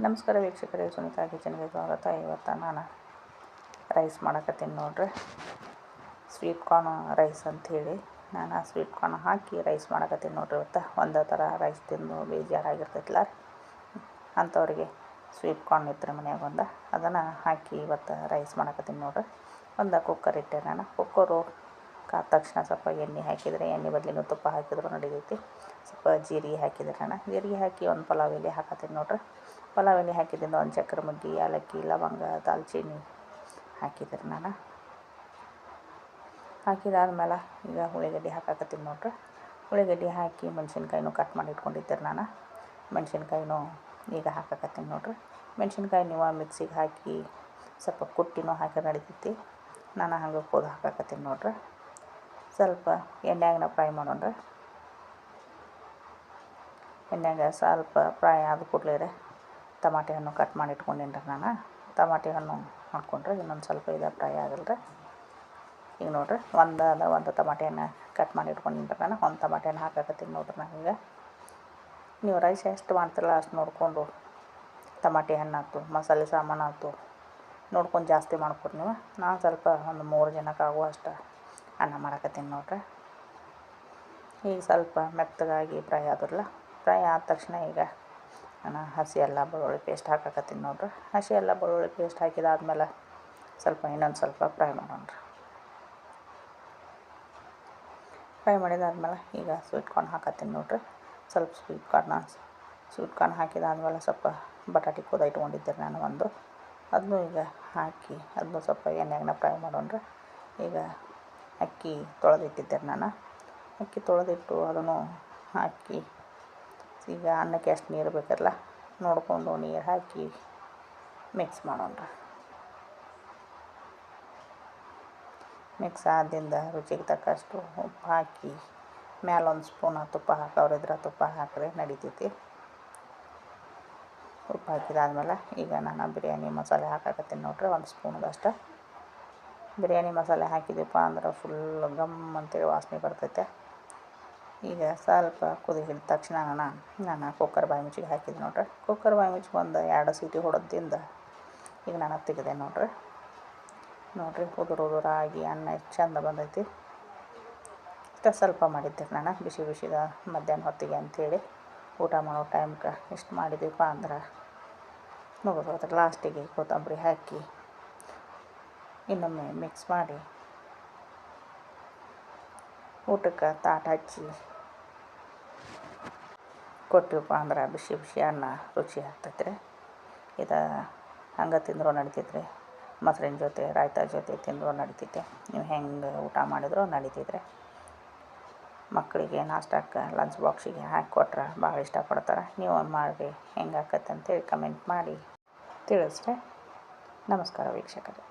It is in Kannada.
ನಮಸ್ಕಾರ ವೀಕ್ಷಕರೇ, ಸುನೀತಾ ಕಿಚನ್ಗೆ ಸ್ವಾಗತ. ಇವತ್ತು ನಾನು ರೈಸ್ ಮಾಡಕತ್ತೀನಿ ನೋಡ್ರಿ. ಸ್ವೀಟ್ ಕಾರ್ನ್ ರೈಸ್ ಅಂಥೇಳಿ ನಾನು ಸ್ವೀಟ್ ಕಾರ್ನ್ ಹಾಕಿ ರೈಸ್ ಮಾಡಕತ್ತೀನಿ ನೋಡ್ರಿ. ಇವತ್ತು ಒಂದೇ ಥರ ರೈಸ್ ತಿಂದು ಬೇಜಾರಾಗಿರ್ತೈತಲ್ಲ, ಅಂಥವ್ರಿಗೆ ಸ್ವೀಟ್ ಕಾರ್ನ್ ಇತ್ತು ಮನ್ಯಾಗ ಅದನ್ನು ಹಾಕಿ ಇವತ್ತು ರೈಸ್ ಮಾಡಕತ್ತೀನಿ ನೋಡ್ರಿ. ಒಂದು ಕುಕ್ಕರ್ ಇಟ್ಟೆ ನಾನು. ಕುಕ್ಕರು ಕಾದ ತಕ್ಷಣ ಸ್ವಲ್ಪ ಎಣ್ಣೆ ಹಾಕಿದರೆ, ಎಣ್ಣೆ ಬದಲಿನೂ ತುಪ್ಪ ಹಾಕಿದ್ರು ನಡೀತೈತಿ. ಸ್ವಲ್ಪ ಜೀರಿಗೆ ಹಾಕಿದ್ರೆ ನಾನು ಜೀರಿಗೆ ಹಾಕಿ ಒಂದು ಪಲಾವ್ ಎಲೆ ಹಾಕತ್ತೀನಿ ನೋಡ್ರಿ. ಪಲಾವ್ ಎಲೆ ಹಾಕಿದ್ರಿಂದ ಒಂದು ಚಕ್ರ ಮಗ್ಗಿ, ಏಲಕ್ಕಿ, ಲವಂಗ, ದಾಲ್ಚಿನ್ನಿ ಹಾಕಿದ್ರೆ ನಾನು. ಹಾಕಿದಾದ್ಮೇಲೆ ಈಗ ಉಳ್ಳಾಗಡ್ಡಿ ಹಾಕಕತ್ತೀನಿ ನೋಡ್ರಿ. ಉಳ್ಳಾಗಡ್ಡಿ ಹಾಕಿ ಮೆಣಸಿನ್ಕಾಯಿನೂ ಕಟ್ ಮಾಡಿ ಇಟ್ಕೊಂಡಿದ್ದೆ ನಾನು. ಮೆಣಸಿನ್ಕಾಯಿನೂ ಈಗ ಹಾಕಕತ್ತೀನಿ ನೋಡ್ರಿ. ಮೆಣಸಿನ್ಕಾಯಿ ನೀವು ಮಿಕ್ಸಿಗೆ ಹಾಕಿ ಸ್ವಲ್ಪ ಕುಟ್ಟಿನೂ ಹಾಕಿ ನಡಿತೈತಿ. ನಾನು ಹಂಗೆ ಕೊಯ್ದು ಹಾಕಕತ್ತೀನಿ ನೋಡ್ರಿ. ಸ್ವಲ್ಪ ಎಣ್ಣೆಯಾಗ ಫ್ರೈ ಮಾಡೋಣ್ರಿ. ಎಣ್ಣೆಯಾಗ ಸ್ವಲ್ಪ ಫ್ರೈ ಆದ ಕೂಡಲೇ ಟಮಾಟೆ ಹಣ್ಣು ಕಟ್ ಮಾಡಿ ಇಟ್ಕೊಂಡೇನಿ ನಾನು. ಟಮಾಟೆ ಹಣ್ಣು ಹಾಕ್ಕೊಂಡ್ರೆ ಇನ್ನೊಂದು ಸ್ವಲ್ಪ ಇದು ಫ್ರೈ ಆಗಲ್ರಿ. ಈಗ ನೋಡಿರಿ, ಒಂದು ಟಮಾಟೆ ಹಣ್ಣು ಕಟ್ ಮಾಡಿ ಇಟ್ಕೊಂಡಿನಿ ನಾನು. ಒಂದು ಟಮಾಟೆ ಹಣ್ಣು ಹಾಕಕತ್ತೀನಿ ನೋಡ್ರಿ. ನಾನೀಗ ನೀವು ರೈಸ್ ಎಷ್ಟು ಮಾಡ್ತಿರಲ್ಲ ಅಷ್ಟು ನೋಡಿಕೊಂಡು ಟಮಾಟೆ ಹಣ್ಣು ಆಯ್ತು, ಮಸಾಲೆ ಸಾಮಾನು ಆಯ್ತು ನೋಡ್ಕೊಂಡು ಜಾಸ್ತಿ ಮಾಡ್ಕೊರಿ ನೀವು. ನಾನು ಸ್ವಲ್ಪ ಒಂದು 3 ಜನಕ್ಕೆ ಆಗುವಷ್ಟು ಅನ್ನ ಮಾಡಕತ್ತೀನಿ ನೋಡ್ರಿ. ಈಗ ಸ್ವಲ್ಪ ಮೆತ್ತಗಾಗಿ ಫ್ರೈ ಆದ್ರಲ್ಲ, ಫ್ರೈ ಆದ ತಕ್ಷಣ ಈಗ ನಾನು ಹಸಿ ಅಲ್ಲ ಬೆಳ್ಳುಳ್ಳಿ ಪೇಸ್ಟ್ ಹಾಕಕತ್ತೀನಿ ನೋಡ್ರಿ. ಹಸಿ ಅಲ್ಲ ಬೆಳ್ಳುಳ್ಳಿ ಪೇಸ್ಟ್ ಹಾಕಿದಾದ್ಮೇಲೆ ಸ್ವಲ್ಪ ಇನ್ನೊಂದು ಸ್ವಲ್ಪ ಫ್ರೈ ಮಾಡೋಣ್ರಿ. ಫ್ರೈ ಮಾಡಿದಾದ್ಮೇಲೆ ಈಗ ಸ್ವೀಟ್ ಕಾರ್ನ್ ಹಾಕತ್ತೀನಿ ನೋಡ್ರಿ. ಸ್ವಲ್ಪ ಸ್ವೀಟ್ ಕಾರ್ನ್ ಹಾಕಿದಾದ್ಮೇಲೆ ಸ್ವಲ್ಪ ಬಟಾಟೆ ಕೊಯ್ದು ಇಟ್ಕೊಂಡಿದ್ದೆ ನಾನು ಅದನ್ನು ಈಗ ಹಾಕಿ ಅದನ್ನು ಸ್ವಲ್ಪ ಎಣ್ಣೆಯಾಗ ಫ್ರೈ ಮಾಡೋಣ್ರಿ. ಈಗ ಅಕ್ಕಿ ತೊಳೆದಿಟ್ಟಿದ್ದೆ ನಾನು. ಅಕ್ಕಿ ತೊಳೆದಿಟ್ಟು ಅದನ್ನು ಹಾಕಿ ಈಗ ಅನ್ನಕ್ಕೆ ಎಷ್ಟು ನೀರು ಬೇಕಲ್ಲ ನೋಡಿಕೊಂಡು ನೀರು ಹಾಕಿ ಮಿಕ್ಸ್ ಮಾಡೋಣ್ರಿ. ಮಿಕ್ಸ್ ಆದಿಂದ ರುಚಿಗೆ ತಕ್ಕಷ್ಟು ಉಪ್ಪು ಹಾಕಿ ಮೇಲೆ ಒಂದು ಸ್ಪೂನ್ ತುಪ್ಪ ಹಾಕೋರಿದ್ರೆ ತುಪ್ಪ ಹಾಕಿದ್ರೆ ನಡಿತೈತಿ. ಉಪ್ಪು ಹಾಕಿದಾದ್ಮೇಲೆ ಈಗ ನಾನು ಬಿರಿಯಾನಿ ಮಸಾಲೆ ಹಾಕಕತ್ತೀನಿ ನೋಡ್ರಿ. 1 ಸ್ಪೂನ್ದಷ್ಟು ಬಿರಿಯಾನಿ ಮಸಾಲೆ ಹಾಕಿದೀಪ್ಪ ಅಂದ್ರೆ ಫುಲ್ ಗಮ್ ಅಂತೇಳಿ ವಾಸನೆ ಬರ್ತೈತೆ. ಈಗ ಸ್ವಲ್ಪ ಕುದಿ ಹಿಡಿದ ತಕ್ಷಣ ನಾನು ಕುಕ್ಕರ್ ಬಾಯಿ ಮುಚ್ಚಿಗೆ ಹಾಕಿದೆ ನೋಡ್ರಿ. ಕುಕ್ಕರ್ ಬಾಯಿ ಮುಚ್ಚಿಗೆ ಒಂದು 2 ಸೀಟಿ ಹೊಡೆದಿಂದ ಈಗ ನಾನು ತೆಗೆದೆ ನೋಡ್ರಿ. ಉದುರಾಗಿ ಅನ್ನ ಎಷ್ಟು ಚಂದ ಬಂದೈತಿ. ಇಷ್ಟ ಸ್ವಲ್ಪ ಮಾಡಿದ್ದೆ ನಾನು ಬಿಸಿದ ಮಧ್ಯಾಹ್ನ ಹೊತ್ತಿಗೆ ಅಂಥೇಳಿ ಊಟ ಮಾಡೋ ಟೈಮ್ಗೆ ಇಷ್ಟು ಮಾಡಿದ್ದೀವಪ್ಪ ಅಂದ್ರೆ ನೋಡ್ಬೋದು. ಲಾಸ್ಟಿಗೆ ಕೊತ್ತಂಬರಿ ಹಾಕಿ ಇನ್ನೊಮ್ಮೆ ಮಿಕ್ಸ್ ಮಾಡಿ ಊಟಕ್ಕೆ ತಾಟ ಹಚ್ಚಿ ಕೊಟ್ಟಿವಪ್ಪ ಅಂದ್ರೆ ಬಿಸಿ ಅನ್ನ ರುಚಿ ಆಗ್ತೈತ್ರಿ. ಇದು ಹಂಗೆ ತಿಂದರೂ ನಡಿತೈತ್ರಿ. ಮೊಸರಿನ ಜೊತೆ, ರಾಯ್ತ ಜೊತೆ ತಿಂದರೂ ನಡಿತೈತೆ. ನೀವು ಹೆಂಗೆ ಊಟ ಮಾಡಿದ್ರೂ ನಡಿತೈತ್ರಿ. ಮಕ್ಕಳಿಗೆ ನಾಷ್ಟಕ್ಕೆ ಲಂಚ್ ಬಾಕ್ಸಿಗೆ ಹಾಕಿ ಕೊಟ್ರೆ ಭಾಳ ಇಷ್ಟಪಡ್ತಾರೆ. ನೀವು ಮಾಡಿ ಹೆಂಗೆ ಆಕತ್ತೆ ಅಂತೇಳಿ ಕಮೆಂಟ್ ಮಾಡಿ ತಿಳಿಸ್ರಿ. ನಮಸ್ಕಾರ ವೀಕ್ಷಕರೇ.